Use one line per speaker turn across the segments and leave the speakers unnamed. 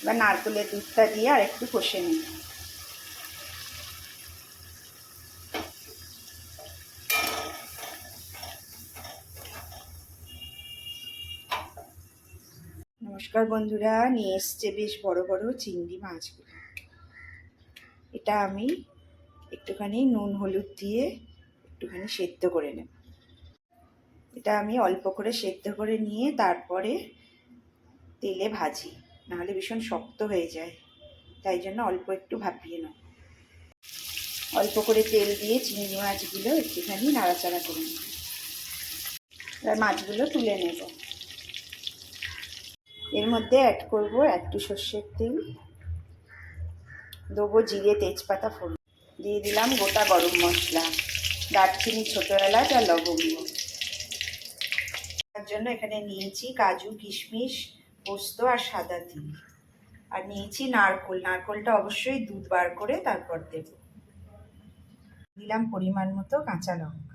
এবার নারকেলের দুধটা দিয়ে আর একটু কষে নিই। নমস্কার বন্ধুরা, নিয়ে এসছে বেশ বড় বড় চিংড়ি মাছগুলো। এটা আমি একটুখানি নুন হলুদ দিয়ে একটুখানি সেদ্ধ করে নেব। এটা আমি অল্প করে সেদ্ধ করে নিয়ে তারপরে তেলে ভাজি, নাহলে ভীষণ শক্ত হয়ে যায়, তাই জন্য অল্প একটু ভাপিয়ে নেব। অল্প করে তেল দিয়ে চিংড়ি মাছগুলো একটুখানি নাড়াচাড়া করে নেব। এবার মাছগুলো তুলে নেব। এর মধ্যে অ্যাড করব একটু সর্ষের তেল, দেবো জিরে তেজপাতা ফোড়ন, দিয়ে দিলাম গোটা গরম মশলা, দারচিনি, ছোটো এলাচ আর লবঙ্গ। তার জন্য এখানে নিয়েছি কাজু, কিশমিশ, পোস্ত আর সাদা তিল, আর নিয়েছি নারকোল। নারকোলটা অবশ্যই দুধ বার করে তারপর দেব। দিলাম পরিমাণ মতো কাঁচা লঙ্কা।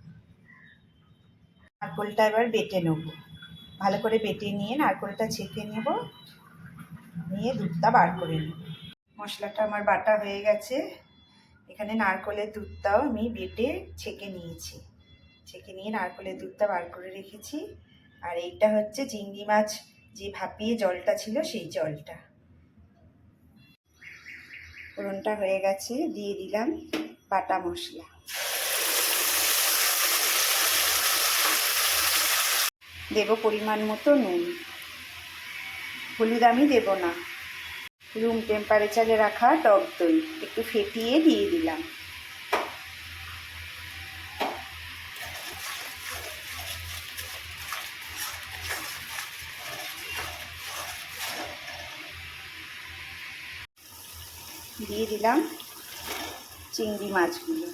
নারকোলটা এবার বেটে নেব, ভালো করে বেটে নিয়ে নারকোলটা ছেঁকে নেব, নিয়ে দুধটা বার করে নেব। মশলাটা আমার বাটা হয়ে গেছে। এখানে নারকোলের দুধটাও আমি বেটে ছেঁকে নিয়েছি, ছেঁকে নিয়ে নারকোলের দুধটা বার করে রেখেছি। আর এইটা হচ্ছে চিংড়ি মাছ যে ভাপিয়ে জলটা ছিল, সেই জলটা। ফোড়নটা হয়ে গেছে, দিয়ে দিলাম বাটা মশলা। দেব পরিমাণ মতো নুন, হলুদ আমি দেব না। রুম টেম্পারেচারে রাখা টক দই একটু ফেটিয়ে দিয়ে দিলাম। দিয়ে দিলাম চিংড়ি মাছগুলো।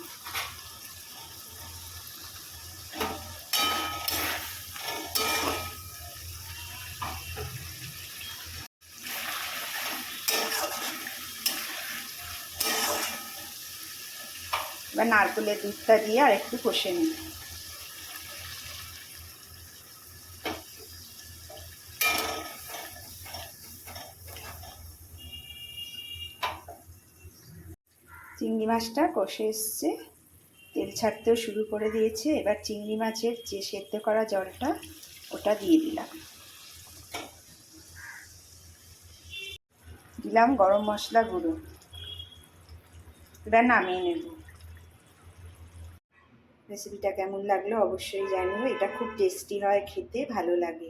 এবার নারকেলের দুধটা দিয়ে আর একটু কষে নিই। চিংড়ি মাছটা কষে এসছে, তেল ছাড়তেও শুরু করে দিয়েছে। এবার চিংড়ি মাছের যে সেদ্ধ করা জলটা, ওটা দিয়ে দিলাম। দিলাম গরম মশলা গুঁড়ো। এবার নামিয়ে নেব। রেসিপিটা কেমন লাগলো অবশ্যই জানিও। এটা খুব টেস্টি হয়, খেতে ভালো লাগে।